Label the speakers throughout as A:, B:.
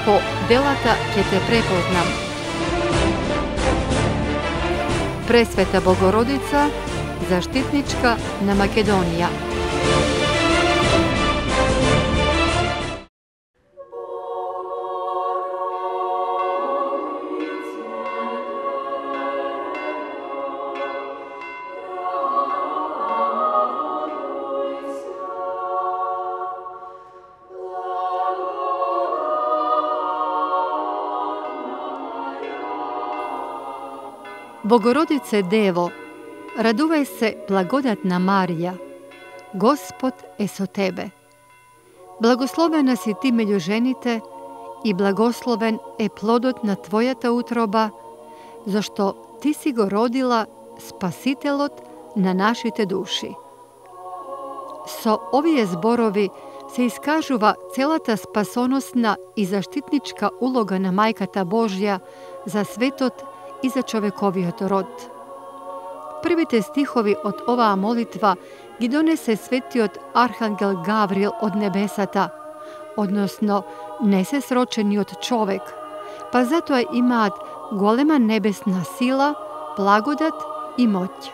A: po delata ќе te prepoznam. Presveta Bogorodica, zaštitnička na Makedonija. Bogorodice Devo, raduvaj se, blagodatna Marija, Gospod je so tebe. Blagoslovena si ti među ženite i blagosloven je plodot na tvojata utroba, zašto ti si go rodila spasitelot na našite duši. So ovije zborovi se iskažuva celata spasonosna i zaštitnička uloga na Majkata Božja za svetot i za čovekovijot rod. Prvite stihovi od ova molitva gi donese svetiot Arhangel Gavril od nebesata, odnosno ne se sročeni od čovek, pa zato je imat golema nebesna sila, blagodat i moć.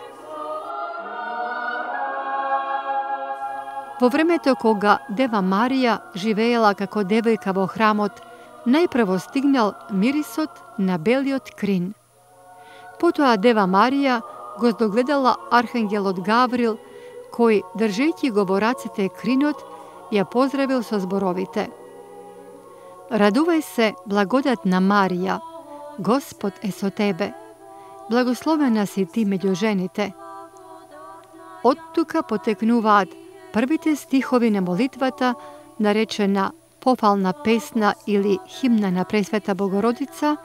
A: Vo vremeto koga Deva Marija živela kako devojka vo hramot, najprvo stignal mirisot na beliot krin. Potom Deva Marija go dogledala Arhangelot Gavril, koji, držeći govoracite krinot, ja pozdravil so zborovite. Raduvaj se, blagodatna Marija, Gospod je so tebe. Blagoslovena si ti među ženite. Od tuka poteknuvat prvite stihovi na molitvata, narečena pohvalna pesna ili himna na Presveta Bogorodica,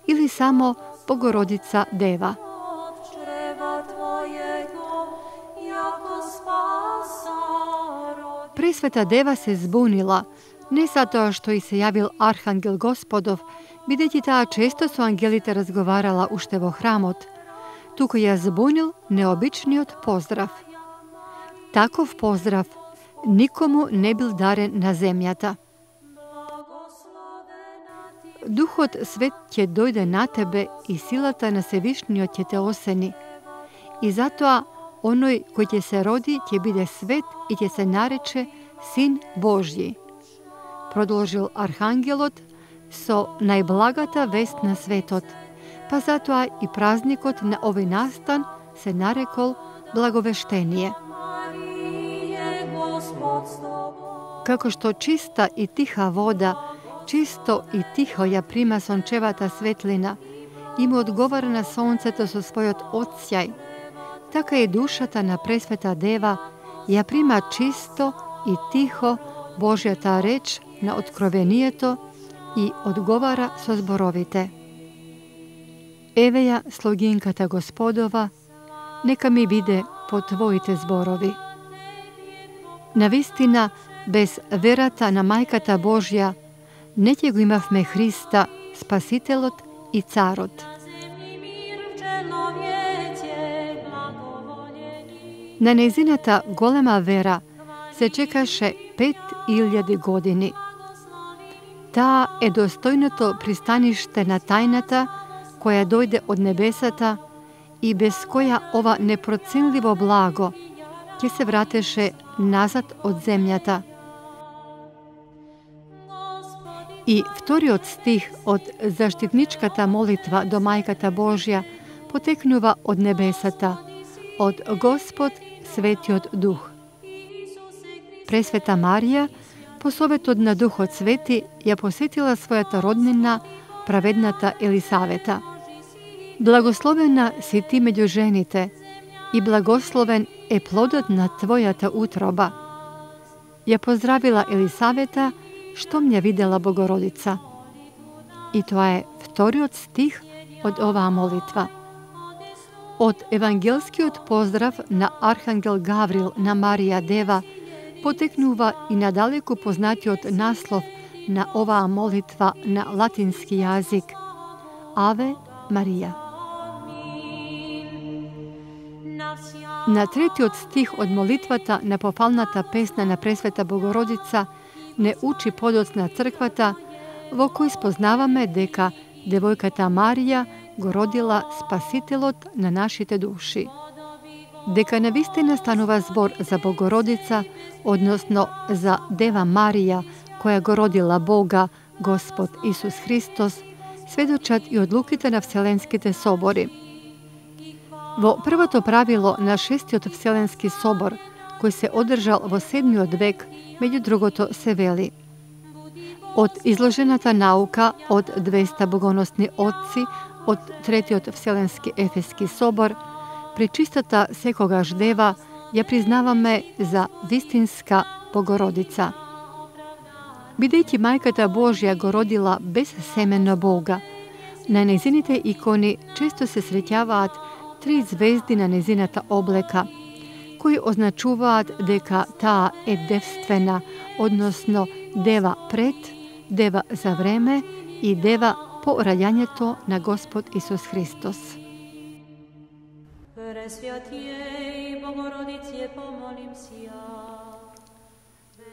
A: ili samo Bogorodica Deva. Presveta Deva se zbunila, ne zato što ih se javil Arhangel Gospodov, videći ta često su angelite razgovarala ušte vo hramot, tuko je zbunil neobičniot pozdrav. Takov pozdrav nikomu ne bil daren na zemljata. Duhot svet će dojde na tebe i silata na Sevišnjot će te oseni. I zato onoj koji će se rodi će bide svet i će se nareče Sin Božji. Prodložil Arhangelot, so najblagata vest na svetot, pa zato i praznikot na ovaj nastan se narekol blagoveštenije. Kako što čista i tiha voda, čisto i tiho ja prima sončevata svetlina i mu odgovara na sonce to so svojot odsjaj, taka je dušata na Presveta Deva ja prima čisto i tiho Božja ta reč na otkrivenijeto i odgovara so zborovite. Eveja, sloginkata Gospodova, neka mi vide po tvojite zborovi. Navistina, bez verata na Majkata Božja, netjego imavme Hrista, spasitelot i carot. Na nezinata golema vera se čekaše 5000 godini. Ta je dostojnato pristanište na tajnata koja dojde od nebesata i bez koja ova neprocenljivo blago će se vrateše nazad od zemljata. I vtori od stih od zaštitničkata molitva do Majkata Božja poteknuva od nebesata, od Gospod sveti od duh. Presveta Marija, posovetod na duh od sveti, je posjetila svojata rodnina, pravednata Elisaveta. Blagoslovena si ti među ženite i blagosloven je plodot na tvojata utroba. Je pozdravila Elisaveta, što mnje videla Bogorodica. I to je vtoriot stih od ova molitva. Od evangelskiot pozdrav na Arhangel Gavril na Marija Deva poteknuva i nadaleko poznatiot naslov na ova molitva na latinski jazik Ave Maria. Na tretiot stih od molitvata na pohvalnata pesna na Presveta Bogorodica ne uči podocna crkvata, во кој спознаваме дека девојката Марија го родила Спасителот на нашите души. Дека навистина станува збор за Богородица, односно за Дева Марија, која го родила Бога, Господ Исус Христос, сведочат и одлуките на Вселенските собори. Во првото правило на Шестиот Вселенски собор, кој се одржал во 7. век, меѓу другото се вели: од изложената наука од 200 богоносни отци од Третиот Вселенски Ефески собор, пречистата секогаш дева ја признаваме за вистинска Богородица. Бидејќи мајката Божја го родила безсеменно Бога, на незините икони често се среќаваат 3 звезди на незината облека, кои означуваат дека таа е девствена, односно дева пред, дева за време и дева по раѓањето на Господ Исус Христос.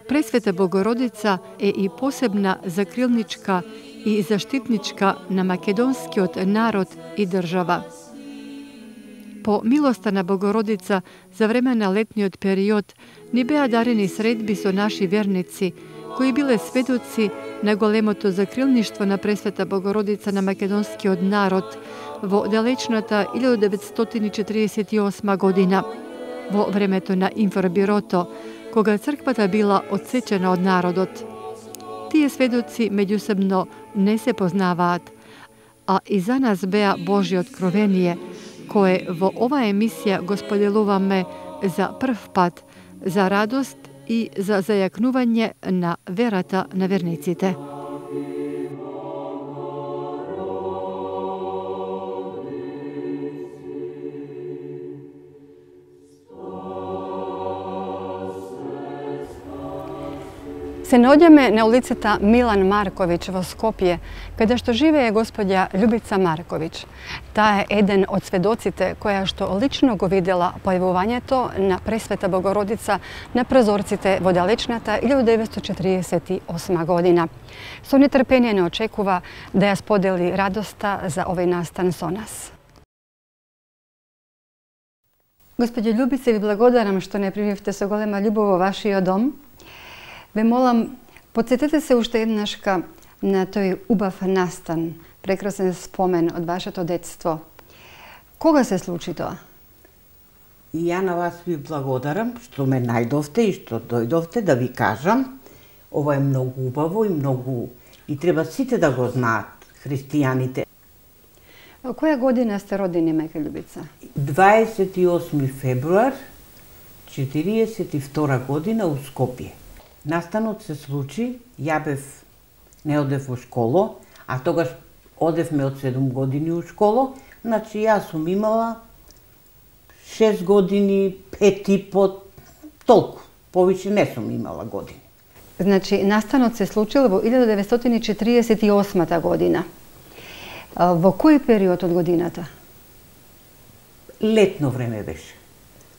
A: Пресвета Богородица е и посебна закрилничка и заштитничка на македонскиот народ и држава. По милоста на Богородица, за време на летниот период, ни беа дарени средби со наши верници, кои биле сведоци на големото закрилништво на Пресвета Богородица на македонскиот народ во далечната 1948 година, во времето на информбирото, кога црквата била одсечена од народот. Тие сведоци меѓусебно не се познаваат, а и за нас беа Божје откровение, кое во оваа емисија го споделуваме за прв пат, за радост и за зајакнување на верата на верниците. Се наоѓаме на улицата Милан Марковиќ во Скопје, каде што живее господја Љубица Марковиќ. Таа е еден од сведоците која што лично го видела појавувањето на Пресвета Богородица на прозорците во далечната 1948 година. Со нетрпение не очекува да ја сподели радоста за овој настан со нас. Господја Љубице, ви благодарам што не примивте со голема љубов во вашиот дом. Ве молам, подсетете се уште еднашка на тој убав настан, прекрасен спомен од вашето детство. Кога се случи тоа?
B: И ја на вас ви благодарам што ме најдовте и што дојдовте да ви кажам. Ова е многу убаво и многу... И треба сите да го знаат, христијаните.
A: Во која година сте родени, мајка Љубица?
B: 28 февруар 1942 година у Скопје. Настанот се случи, не одев во школо, а тогаш одевме од 7 години у школо, значи јас сум имала 6 години, 5 и по толку, повише не сум имала години.
A: Значи, настанот се случил во 1948 година. Во кој период од годината?
B: Летно време беше.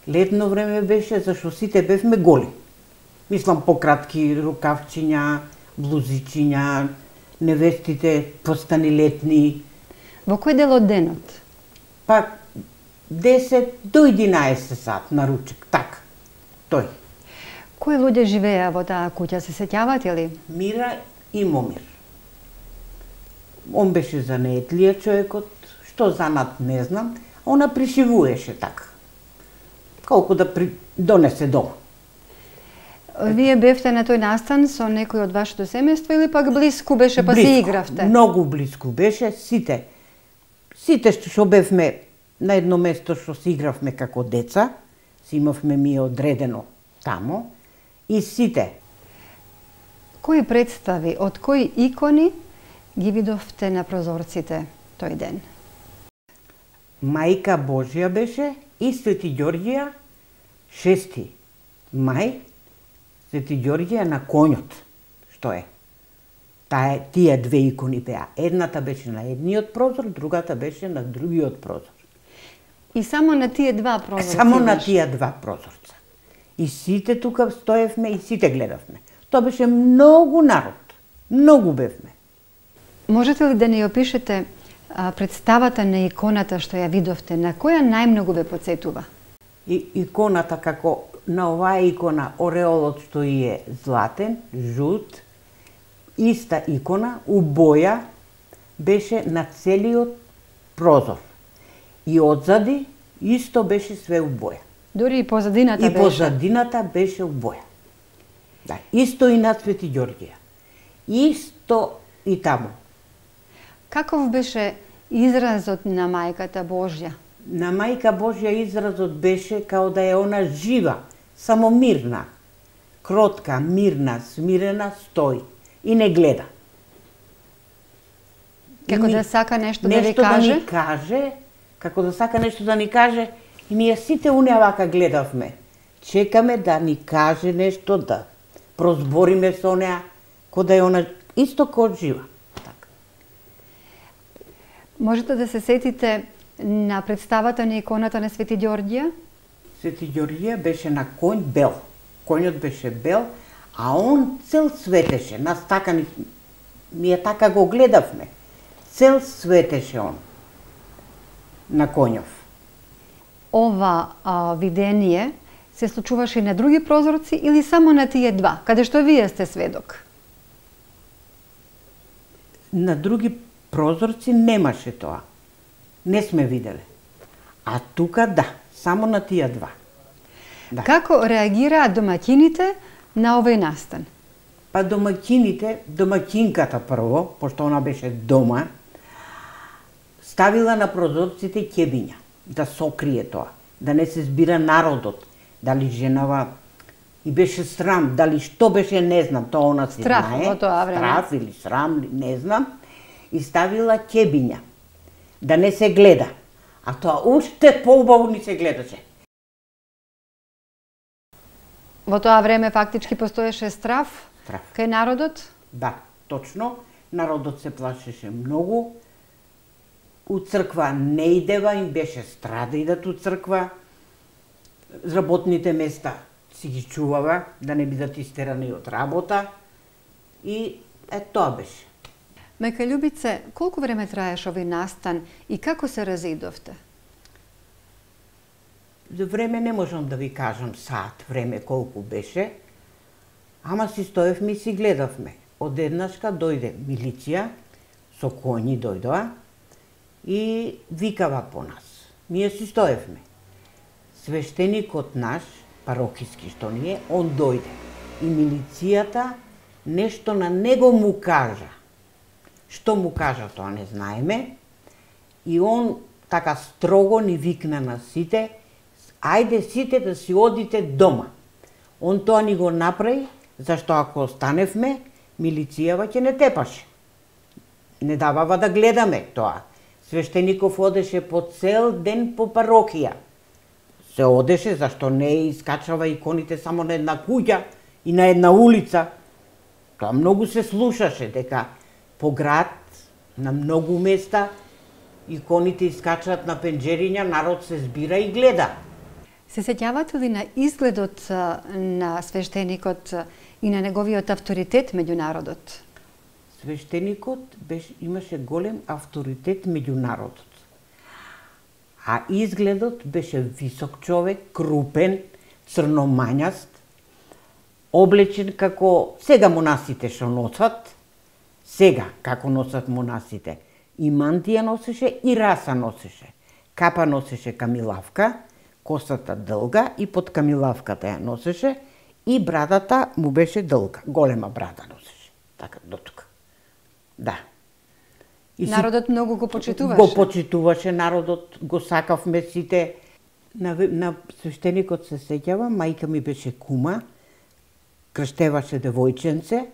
B: Летно време беше, зашто сите бевме голи. Мислам, пократки рукавчиња, блузичиња, невестите постани летни.
A: Во кој дел од денот?
B: Па 10 до 11 сат на ручек, така. Тој.
A: Кои луѓе живееа во таа куќа, се сеќавате ли?
B: Мира и Момир. Он беше занетлија човекот, што занат не знам, она пришивуеше така. Колку да донесе дома.
A: Вие бевте на тој настан со некој од вашето семејство или пак блиску беше, па си игравте?
B: Многу блиску беше, сите што бевме на едно место што си игравме како деца, си имавме ми одредено тамо, и сите.
A: Кои представи, од кои икони ги видовте на прозорците тој ден?
B: Мајка Божја беше и Свети Ѓорѓија, 6 мај, Свети Ѓорѓија на конјот, што е. Тие две икони беа. Едната беше на едниот прозор, другата беше на другиот прозор.
A: И само на тие два прозорца?
B: Само на тие два прозорца. И сите тука стоевме и сите гледавме. Тоа беше многу народ. Многу бевме.
A: Можете ли да ни опишете представата на иконата што ја видовте? На која најмногу ве потсетува?
B: Иконата, како на оваа икона, ореолот што е златен, жут, иста икона, у боја, беше на целиот прозор. И одзади исто беше све у боја.
A: Дури и позадината беше?
B: И позадината беше у боја. Да, исто и на Свети Ѓорѓија. Исто и таму.
A: Каков беше изразот на Мајката Божја?
B: На Мајка Божја изразот беше као да е она жива, само мирна, кротка, мирна, смирена, стои и не гледа.
A: Како да сака нешто да ви каже?
B: Нешто да ни каже, како да сака нешто да ни каже, и ние сите уне вака гледавме. Чекаме да ни каже нешто, да прозбориме со неа, ко да е она исто ко жива. Така.
A: Можете да се сетите на представата на иконата на Свети Ѓорѓија?
B: Свети Ѓорѓија беше на коњ бел. Коњот беше бел, а он цел светеше. Нас така ние така го гледавме. Цел светеше он на коњов.
A: Ова видение се случуваше и на други прозорци или само на тие два, каде што вие сте сведок?
B: На други прозорци немаше тоа. Не сме виделе. А тука да, само на тие два. Да.
A: Како реагираат домаќините на овој настан?
B: Па домаќинката прво, пошто она беше дома, ставила на прозорците ќебиња, да сокрие тоа, да не се збира народот, дали женава и беше срам, дали што беше, не знам, тоа она си
A: Страф
B: знае.
A: во тоа време.
B: Страф или срам, не знам, и ставила ќебиња, да не се гледа. А тоа уште поубаво ни се гледаше.
A: Во тоа време фактички постоеше страф кај народот?
B: Да, точно. Народот се плашеше многу. У црква не идева, им беше страх да идат у црква. Работните места си ги чувава, да не бидат истерани од работа. И тоа беше.
A: Мајка Љубице, колку време траеше овој настан и како се разидовте?
B: За време не можам да ви кажам саат време колку беше, ама си стоевме и си гледавме. Одеднашка дојде милиција, со коњи дојдоа и викава по нас. Ние си стоевме. Свештеникот наш, парокиски што ни е, он дојде. И милицијата нешто на него му кажа. Што му кажа, тоа не знаеме. И он така строго ни викна на сите, ајде сите да си одите дома. Он тоа ни го направи, зашто ако останевме, милицијава ќе не тепаше. Не давава да гледаме тоа. Свештеников одеше по цел ден по парокија. Се одеше, зашто не искачава иконите само на една куќа и на една улица. Тоа многу се слушаше, дека по град, на многу места, иконите искачаат на пенџериња, народ се збира и гледа.
A: Се сеќавате ли на изгледот на свештеникот и на неговиот авторитет меѓу народот?
B: Свештеникот имаше голем авторитет меѓу народот. А изгледот беше висок човек, крупен, црномањаст, облечен како сега монасите што носат, сега како носат монасите. И мантија носеше и раса носеше. Капа носеше камилавка, косата дълга и под камилавката ја носеше и брадата му беше дълга, голема брада носеше. Така до тука. Да. И
A: народот многу го почитуваше.
B: Го почитуваше народот, го сакавме сите. На свештеникот се сеќава, мајка ми беше кума, крштеваше девојченце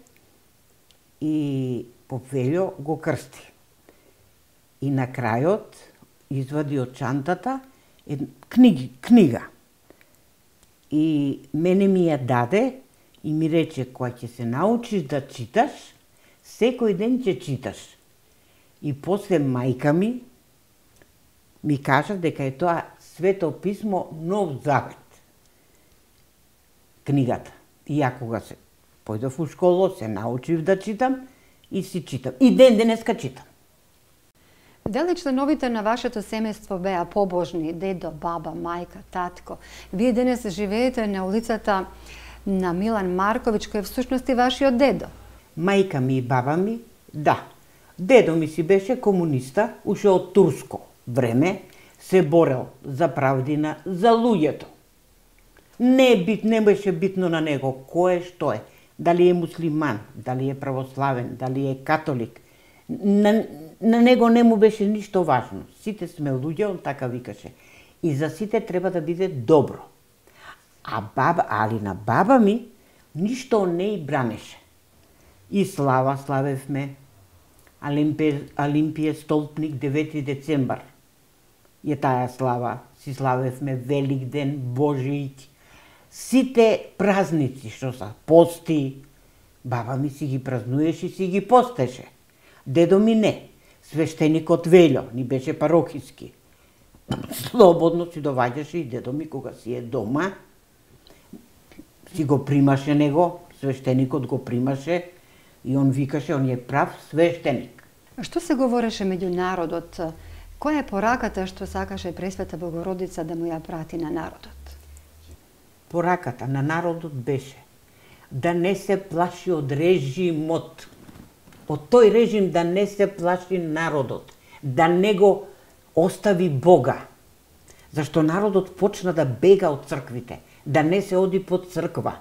B: и поп Велјо го крсти. И на крајот извади од чантата книга. И мене ми ја даде и ми рече, кога ќе се научиш да читаш, секој ден ќе читаш. И после мајка ми кажа дека е тоа Свето писмо Нов Завет. Книгата. И ја кога се појдов у школа, се научив да читам и си читам. И ден денеска читам.
A: Дали членовите на вашето семејство беа побожни, дедо, баба, мајка, татко? Вие денес живеете на улицата на Милан Марковиќ, кој е всушност и вашиот дедо.
B: Мајка ми и баба ми, да. Дедо ми си беше комуниста, уште од турско време, се борел за правдина, за луѓето. Не беше битно на него кој е, што е. Дали е муслиман, дали е православен, дали е католик. На него не му беше ништо важно. Сите сме луѓе, он така викаше. И за сите треба да биде добро. Али на баба ми ништо не и бранеше. И слава славевме. Олимпија Столпник 9 децембар. Е таа слава. Си славевме Великден, Божијќ. Сите празници што са, пости, баба ми си ги празнуеше и си ги постеше. Дедо ми не. Свештеникот Велјо, ни беше парохиски. Слободно си доваѓаше и дедо ми кога си е дома, си го примаше него, свештеникот го примаше и он викаше, он е прав свештеник.
A: Што се говореше меѓу народот? Која е пораката што сакаше Пресвета Богородица да му ја прати на народот?
B: Пораката на народот беше да не се плаши од режимот. Од тој режим да не се плаши народот, да не го остави Бога. Зашто народот почна да бега од црквите, да не се оди под црква,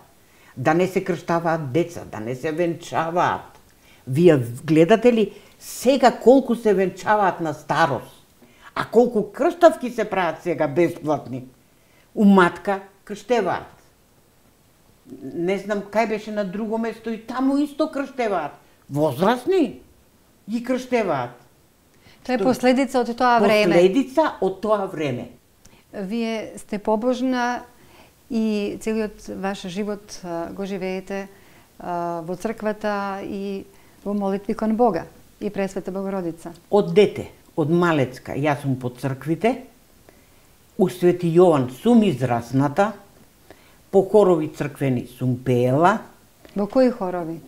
B: да не се крштаваат деца, да не се венчаваат. Вие гледате ли сега колку се венчаваат на старост, а колку крштавки се прават сега бесплатни? У матка крштеваат. Не знам кај беше на друго место и таму исто крштеваат. Возрастни ги крштеваат.
A: Тоа е последица од тоа време.
B: Последица од тоа време.
A: Вие сте побожна и целиот ваш живот го живеете во црквата и во молитви кон Бога и Пресвета Богородица.
B: Од дете, од малецка, јас сум по црквите, у Свети Јован сум израсната, по хорови црквени сум пеела.
A: Во кои хорови?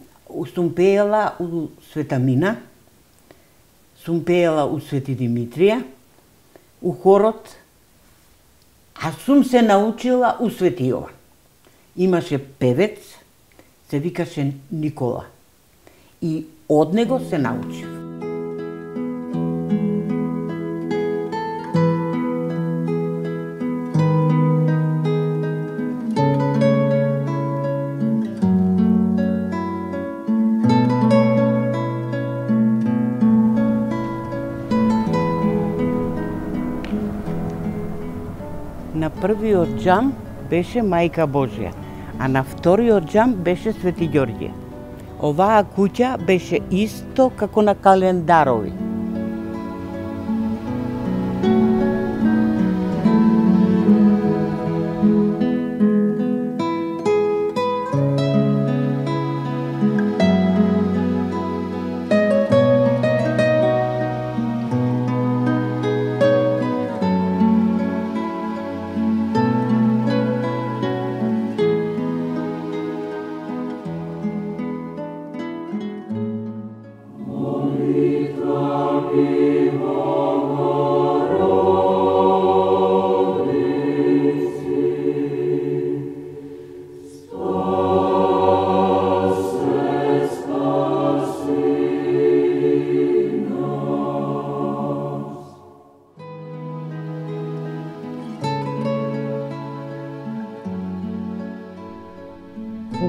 B: Сум пеела у Света Мина, сум пеела у Свети Димитрија, у хорот, а сум се научила у Свети Јован. Имаше певец, се викаше Никола. И од него се научив. На првиот џам беше Мајка Божја, а на вториот џам беше Свети Ѓорѓе. Оваа куќа беше исто како на календарови.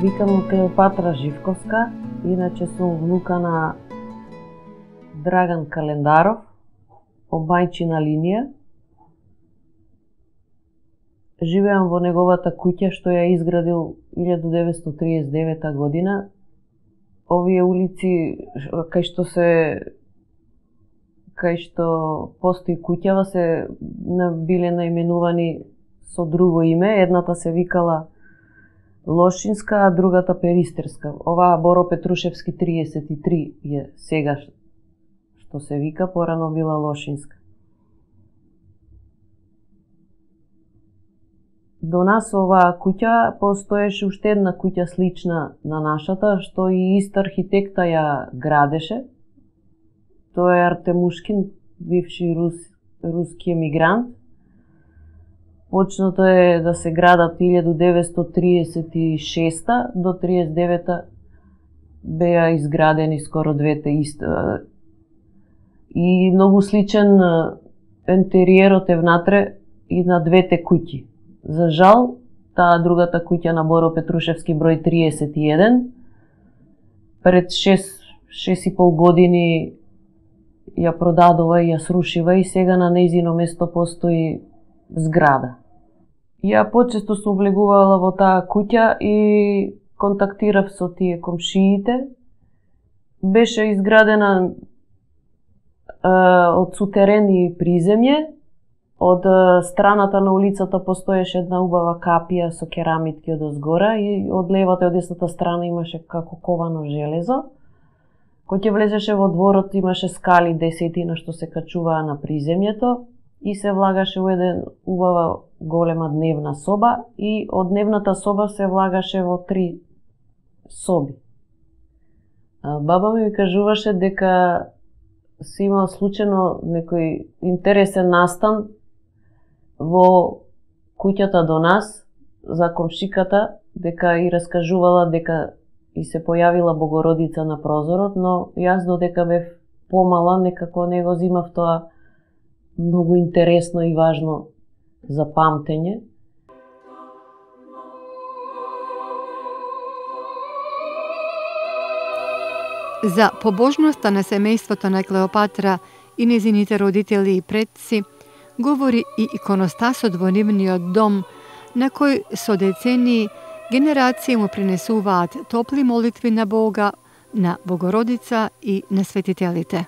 C: Викам Клеопатра Живковска, иначе сум внука на Драган Календаров, по мајчина линија. Живеам во неговата куќа што ја изградил 1939 година. Овие улици кај што постои куќава се биле наименувани со друго име. Едната се викала Лошинска, а другата Перистерска. Оваа Боро Петрушевски 33 е сега што се вика, порано била Лошинска. до нас оваа куќа постоеше уште една куќа слична на нашата, што и ист архитекта ја градеше. Тоа е Артемушкин, бивши руски емигрант. Почнато е да се градат 1936 до 1939 беа изградени скоро двете иста. И многу сличен интериерот е внатре и на двете куќи. За жал, таа другата куќа на Боро Петрушевски број 31 пред 6,5 години ја продадува и ја срушива и сега на нејзино место постои зграда. Ја почесто се облегувала во таа куќа и контактирав со тие комшиите. Беше изградена од сутерен и приземје. Од страната на улицата постоеше една убава капија со керамитки од озгора и од левата и од десната страна имаше како ковано железо. Кој ќе влезеше во дворот имаше скали десетина што се качуваа на приземјето и се влагаше во еден убава голема дневна соба и од дневната соба се влагаше во 3 соби. Баба ми кажуваше дека си имал случајно некој интересен настан во куќата до нас за комшиката, дека и раскажувала дека и се појавила Богородица на прозорот, но јас додека бев помала некако не го зимав тоа многу интересно и важно за памтење.
A: За побожноста на семејството на Клеопатра и незините родители и предци говори и иконостасот во нивниот дом, на кој со децении генерации му принесуваат топли молитви на Бога, на Богородица и на светителите.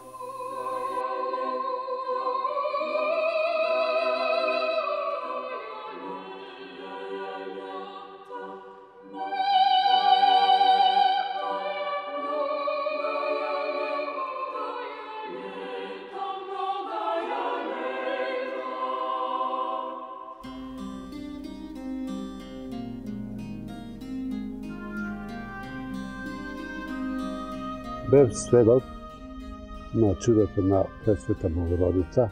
D: Бев сведок на чудото на Пресвета Богородица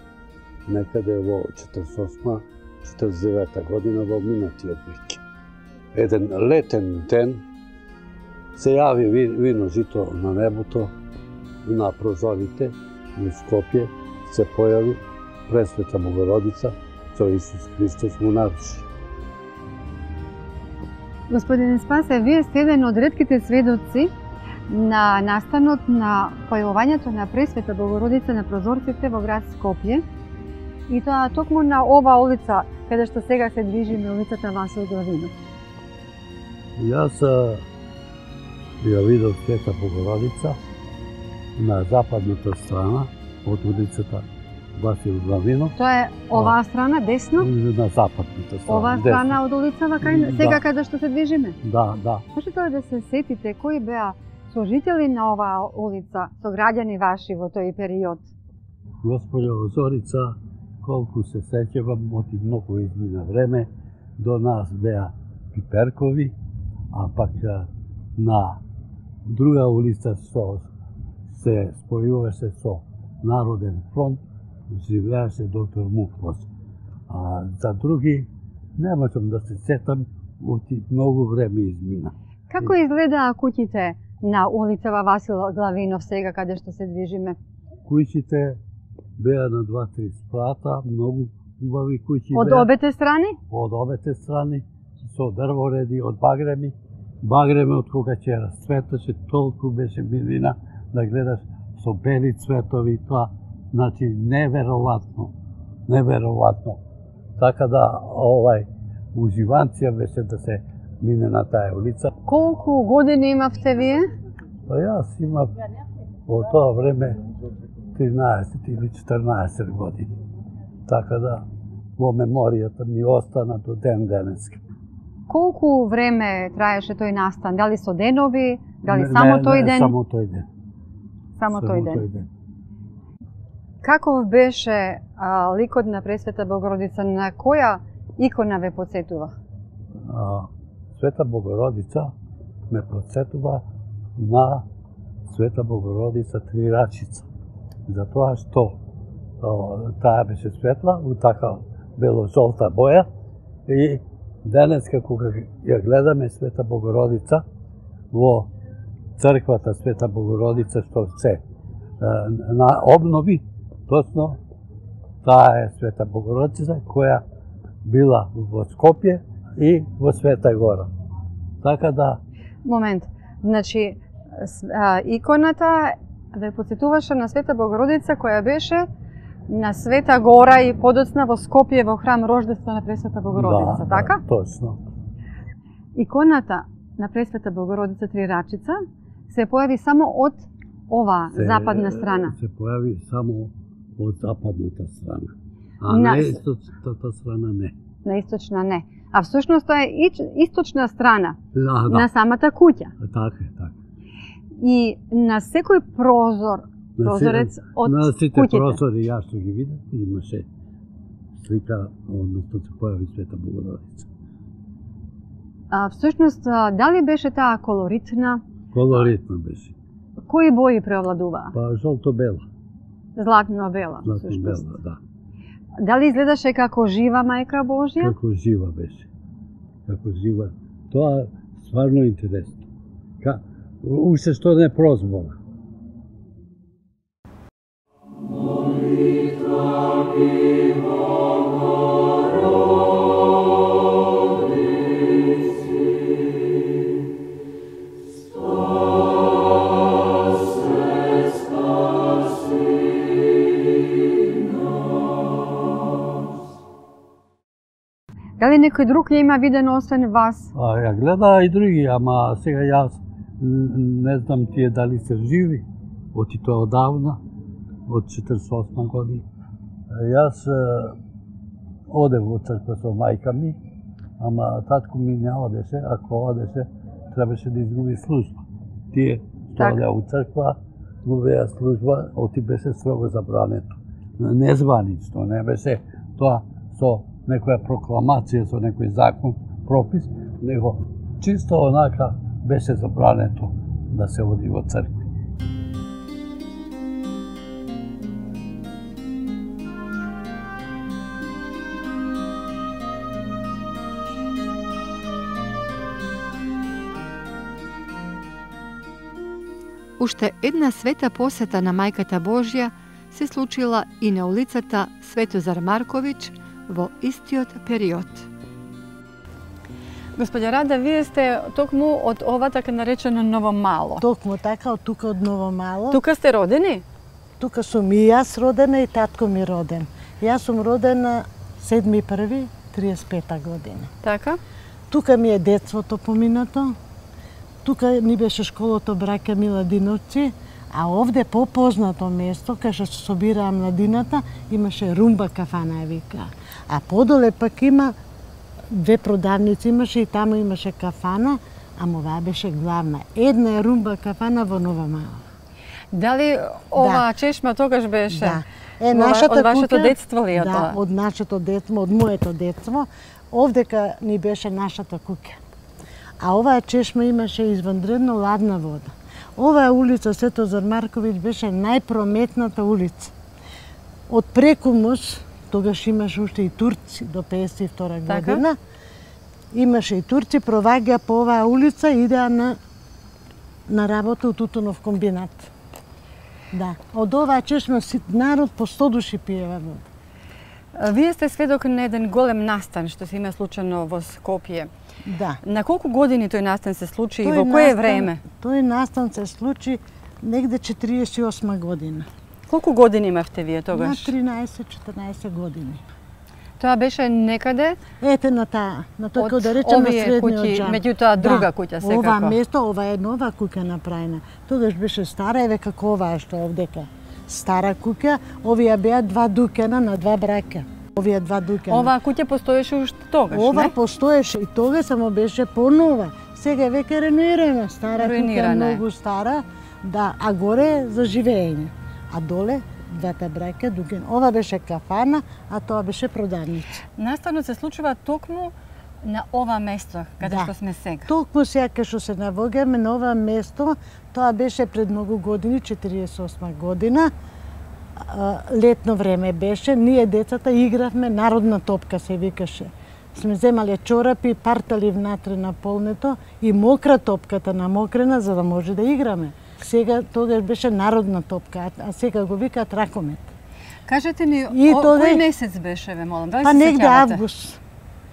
D: некаде во 48-49 година во минатиот век. Еден летен ден се јави видно жито на небото, на прозорите во Скопје се појави Пресвета Богородица, со Исус Христос му наруши.
A: Господине Спасе, вие сте еден од ретките сведоци на настанот на појавувањето на Пресвета Богородица на прозорците во град Скопје, и тоа токму на ова улица, каде што сега се движиме, улицата Васил Главинов.
D: Јас ја видов Света Богородица на западната страна од улицата Васил Главинов.
A: Тоа е оваа страна, десно?
D: На западната страна.
A: Оваа страна од улицава, сега каде што се движиме?
D: Да, да.
A: Можете ли да се сетите кои беа служители на оваа улица, сограѓани ваши во тој период?
D: Господја Зорица, колку се сеќавам, оти многу измина време, до нас беа Пиперкови, а пак на друга улица се спојуваше со Народен фронт, живееше доктор Муквос. А за други не можам да се сетам, оти многу време измина.
A: Како изгледаа куќите на улицава Васил Главинов сега каде што се движиме?
D: Куќите беа на 2-3 спрата, многу убави куќи
A: од
D: беа.
A: Од обете страни?
D: Од обете страни, со дрвореди, од багреми. Багреме од кога ќе расцветаше, толку беше милина да гледаш со бели цветови, тоа, значи, неверојатно, неверојатно. Така да, уживанција беше да се мине на таа улица.
A: Колку години имавте вие?
D: Па јас имав во тоа време 13 или 14 години. Така да, во меморијата ми остана до ден денески.
A: Колку време траеше тој настан? Дали со денови? Дали само тој ден?
D: Не, само тој ден.
A: Само тој ден. Каков беше ликот на Пресвета Богородица? На која икона ве подсетува?
D: Света Богородица ме подсетува на Света Богородица Трирачица. Затоа што таа беше светла, у така бело-жолта боја и денеска кога ја гледаме Света Богородица во црквата Света Богородица што се на обнови, точно таа е Света Богородица која била во Скопје и во Света Гора. Така да...
A: Момент. Значи, иконата ве подсетуваше на Света Богородица која беше на Света Гора и подоцна во Скопје во храм Рождество на Пресвета Богородица, така?
D: Да, точно.
A: Иконата на Пресвета Богородица Трирачица се појави само од ова западна страна.
D: Се појави само од западната страна. А на источната страна не.
A: На источна не. А всушност тоа е источна страна
D: да.
A: на самата куќа.
D: Така е, така.
A: И на секој прозорец од
D: на сите
A: куќите.
D: прозори ја што ги видев имаше слика, односно се појави Света Богородица.
A: Всушност, дали беше таа колоритна?
D: Колоритна беше.
A: Кои бои преовладуваа?
D: Па жолто-бела.
A: Златно-бела,
D: Златно-бела, да.
A: Дали изгледаше како жива Мајка Божја?
D: Како жива беше. Како жива. Тоа стварно интересно. Уште што не прозбора.
A: Дали некој друг ја има видено освен вас?
D: Ја гледа и други, ама сега јас не знам тие дали се живи, оти тоа одавна, од 48 година. Јас одев во црква со мајка ми, ама татко ми не одеше, ако одеше, требаше да изгуби служба. Тие што одеа у црква, губеа служба, оти беше строго забрането. Незванично, не беше тоа со некоја прокламација, со некој закон, пропис, него чисто онака беше забрането да се оди во цркви.
A: Уште една света посета на Мајката Божја се случила и на улицата Светозар Марковиќ во истиот период. Господја Рада, вие сте токму од ова така наречено Ново Мало.
E: Токму така, од тука од Ново Мало.
A: Тука сте родени?
E: Тука сум и јас родена и татко ми роден. Јас сум родена 7.1.35 година.
A: Така?
E: Тука ми е детството поминато. Тука ни беше школото Браќа Миладиновци, а овде попознато место, кај што се собираа младината, имаше Румба кафана, ја вика. А подоле пак има две продавници имаше и таму имаше кафана, ама оваа беше главна. Една е Румба кафана во Нова Мала.
A: Дали оваа чешма тогаш беше?
E: Да. Нашата
A: од вашето
E: куќа,
A: детство ли е тоа?
E: Да, од нашето детство, од моето детство. Овдека ни беше нашата куќа. А оваа чешма имаше извънредно ладна вода. Оваа улица Светозар Марковиќ беше најпрометната улица. Од преку мост, тогаш имаше уште и турци до 52 година. Имаше и турци, проваѓа по оваа улица и идеа на работа у Тутунов комбинат. Да, од оваа чешма народ по 100 души пиева вода.
A: Вие сте сведок на еден голем настан што се има случено во Скопје.
E: Да.
A: На колку години тој настан се случи и во кое време?
E: Тој настан се случи негде 48 година.
A: Колку години имавте вие тогаш?
E: На 13-14 години.
A: Тоа беше некаде?
E: Ете на тој кој да речеме средниот џам.
A: Меѓутоа друга куќа секако.
E: Ова место, ова е нова куќа направена. Тогаш беше стара, еве како оваа што овдека. Стара куќа, овие беа два дукена на два браќа. Овие два дукена.
A: Оваа куќа постоеше уште тогаш, не?
E: Ова постоеше и тогаш, само беше понова. Сега веќе реновирана, стара куќа, многу стара, да, а горе за живење. А доле двата браќа дукен. Ова беше кафана, а тоа беше продавница.
A: Наставно се случува токму на ова место, каде што сме сега?
E: Толку сега кај што се навоѓаме на ова место, тоа беше пред многу години, 48 година. Летно време беше, ние децата игравме народна топка се викаше. Сме земале чорапи, партали внатре на полнето и мокра топката намокрена за да може да играме. Сега тогаш беше народна топка, а сега го викаат ракомет.
A: Кажете ми, кој месец беше, ве молам? Дали
E: па
A: се
E: негде
A: сеќавате?
E: август.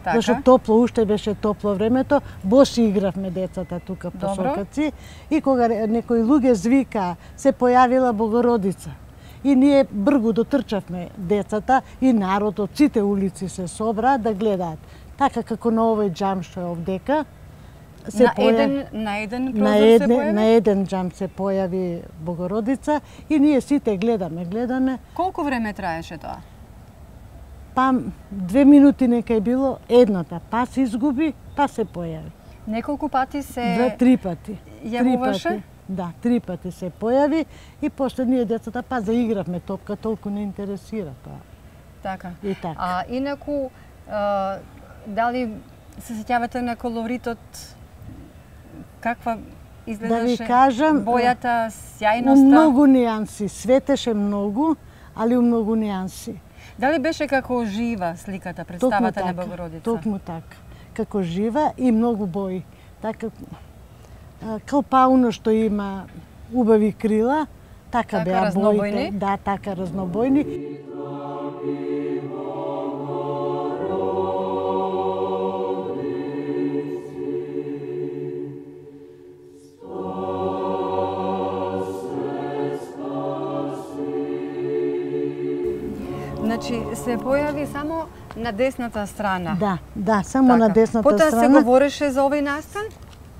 A: Така?
E: Зашто топло, уште беше топло времето, боси игравме децата тука по сокаци и кога некои луѓе звика, се појавила Богородица. И ние бргу дотрчавме децата и народот, сите улици се собра да гледаат. Така како на овој џам што е овдека.
A: На еден прозор се појави?
E: На еден џам се појави Богородица и ние сите гледаме.
A: Колку време траеше тоа?
E: Па 2 минути нека е било едната, па се изгуби, па се појави.
A: Неколку пати се...
E: 2-3 пати.
A: Јавуваше?
E: Да, 3 пати се појави и после ние децата па заигравме топка, толку не интересира тоа.
A: Така.
E: И така.
A: А инаку, дали се сеќавате на колоритот, каква изгледаше
E: да ви кажам,
A: бојата, сјајноста?
E: Многу нијанси, светеше многу, али у многу нијанси.
A: Дали беше како жива сликата, представата на Богородица?
E: Токму така. Како жива и многу бои. Така, калпауно што има убави крила, така беа боите. Да, така разнобојни.
A: Значи, се појави само на десната страна.
E: Да, само на десната страна.
A: Потоа се говореше за овој настан?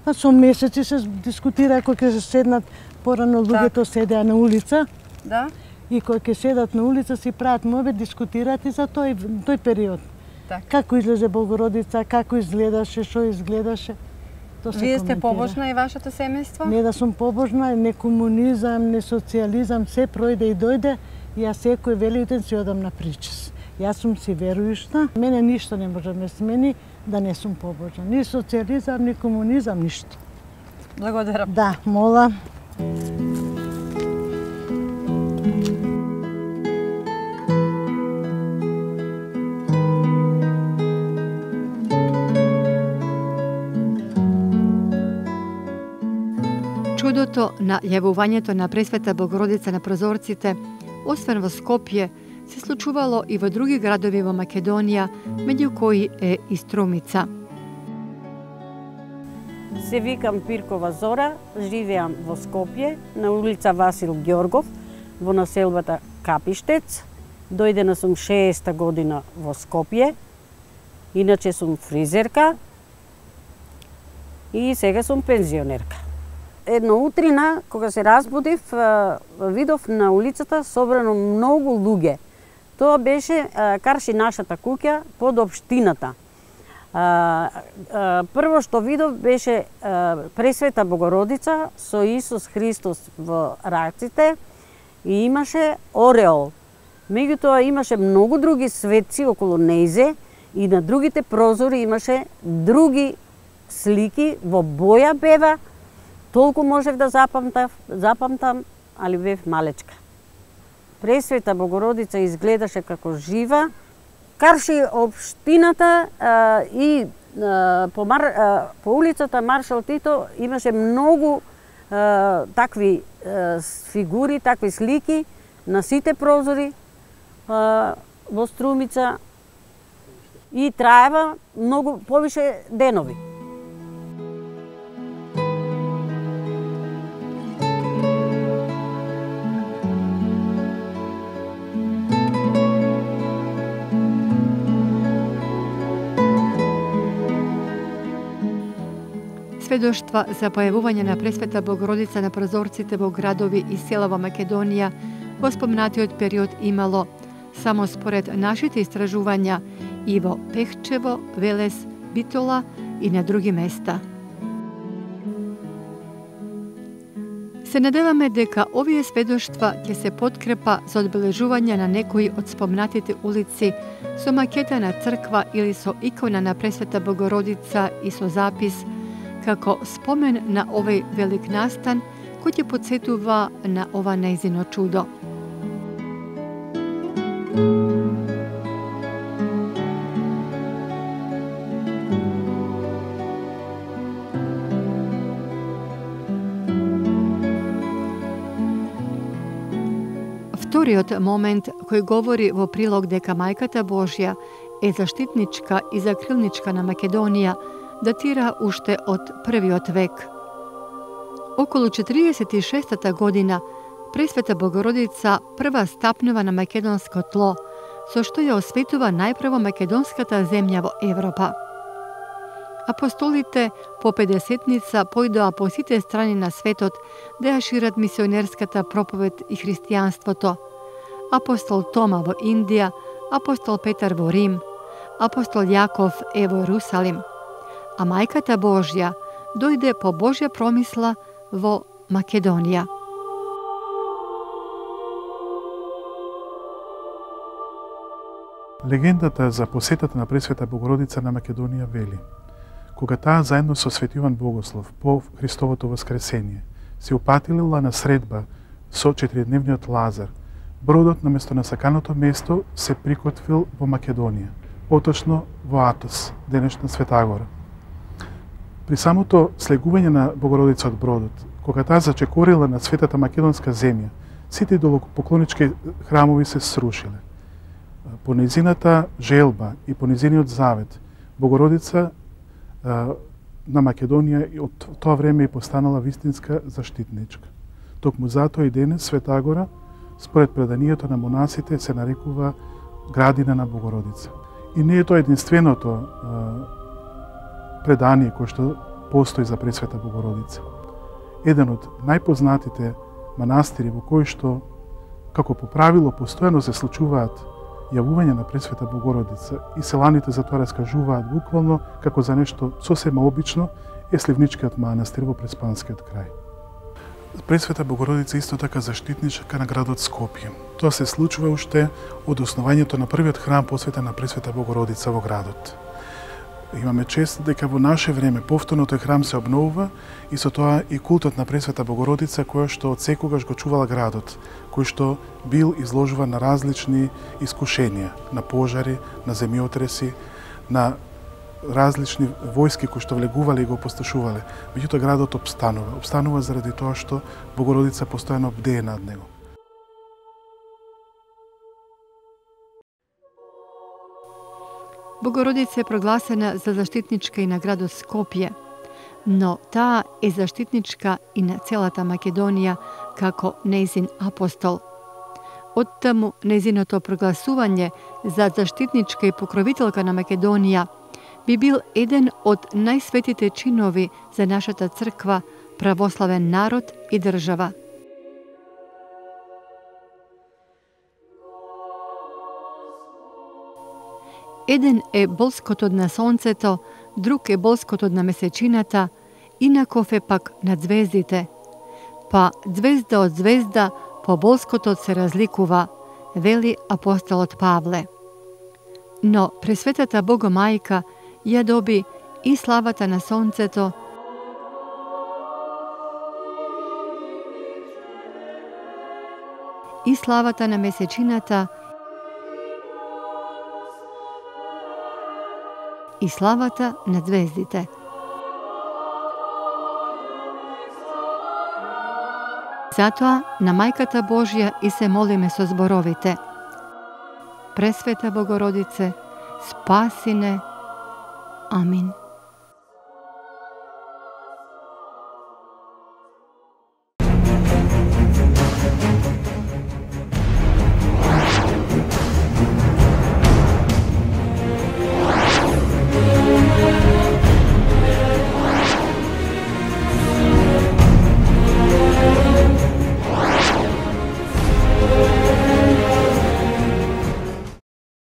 E: Па со месеци се дискутира кога ќе се седнат, порано луѓето седеа на улица.
A: Да.
E: И кога ќе седат на улица си прават мове, дискутираат и за тој период.
A: Так.
E: Како излезе Богородица, како изгледаше, што изгледаше.
A: Вие сте побожна и вашето семејство?
E: Не да сум побожна, не комунизам, не социализам, се пројде и дојде. Јас секој Великден си одам на причес. Јас сум си верујшна, мене ништо не може да ме смени да не сум побожна. Ни социализам, ни комунизам, ништо.
A: Благодарам.
E: Да, мола.
A: Чудото на јавувањето на Пресвета Богородица на прозорците, освен во Скопје, се случувало и во други градови во Македонија, меѓу кои е и Струмица.
F: Се викам Пиркова Зора, живеам во Скопје, на улица Васил Ѓоргов, во населбата Капиштец. Дојдена сум 6-та година во Скопје. Иначе сум фризерка и сега сум пензионерка. Едно утрина, кога се разбудив, видов на улицата собрано многу луѓе. Тоа беше карши нашата куќа под општината. Прво што видов беше Пресвета Богородица со Исус Христос во раците и имаше ореол. Меѓутоа имаше многу други светци околу нејзе и на другите прозори имаше други слики во боја бева. Толку можев да запамтам, али бев малечка. Пресвета Богородица изгледаше како жива, карши општината и по улицата Маршал Тито имаше многу такви фигури, такви слики на сите прозори во Струмица и траева многу повише денови.
A: Сведоштва за појавување на Пресвета Богородица на прозорците во градови и села во Македонија во спомнатиот период имало само според нашите истражувања и во Пехчево, Велес, Битола и на други места. Се надеваме дека овие сведоштва ќе се подкрепа за одбележување на некои од спомнатите улици со макета на црква или со икона на Пресвета Богородица и со запис како спомен на овој велик настан кој ќе потсетува на ова нејзино чудо. Вториот момент кој говори во прилог дека Мајката Божја е заштитничка и закрилничка на Македонија датира уште од првиот век. Околу 46-та година Пресвета Богородица прва стапнува на македонско тло, со што ја осветува најпрво македонската земја во Европа. Апостолите по Педесетница појдоа по сите страни на светот да ја шират мисионерската проповед и христијанството. Апостол Тома во Индија, апостол Петар во Рим, апостол Јаков е во Ерусалим, а Мајката Божја дојде по Божја промисла во Македонија.
G: Легендата за посетата на Пресвета Богородица на Македонија вели: кога таа заедно со Свети Јован Богослов по Христовото воскресение се упатила на средба со 4-дневниот Лазар, бродот наместо на саканото место се прикотвил во Македонија, поточно во Атос, денешна Светагора. При самото слегување на Богородица од бродот, кога таа зачекорила на светата македонска земја, сите идолопоклонички храмови се срушиле. По нејзината желба и по нејзиниот завет, Богородица на Македонија од тоа време и постанала вистинска заштитничка. Токму затоа и денес Светагора, според преданието на монасите, се нарекува градина на Богородица. И не е тоа единственото предание кој што постои за Пресвета Богородица. Еден од најпознатите манастири во кој што, како по правило, постојано се случуваат јавување на Пресвета Богородица и селаните за тоа раскажуваат буквално како за нешто сосема обично, е Сливничкиот манастир во Преспанскиот крај. Пресвета Богородица исто така заштитничка на градот Скопје. Тоа се случува уште од основањето на првиот храм посветен на Пресвета Богородица во градот. Имаме чест дека во наше време повторно тој храм се обновува и со тоа и култот на Пресвета Богородица која што од секогаш го чувала градот, кој што бил изложуван на различни искушенија, на пожари, на земјотреси, на различни војски кои што влегувале и го опустошувале. Меѓутоа градот обстанува. Обстанува заради тоа што Богородица постојано бдее над него.
A: Богородица е прогласена за заштитничка и на градот Скопје, но таа е заштитничка и на целата Македонија како нејзин апостол. Оттаму нејзиното прогласување за заштитничка и покровителка на Македонија би бил еден од најсветите чинови за нашата црква, православен народ и држава. Еден е болскотот на сонцето, друг е болскотот на месечината, инаков е пак над звездите. Па звезда од звезда по болскотот се разликува, вели апостолот Павле. Но Пресветата Богомајка ја доби и славата на сонцето, и славата на месечината, и славата на звездите. Затоа на Мајката Божја и се молиме со зборовите: Пресвета Богородице, спаси не. Амин.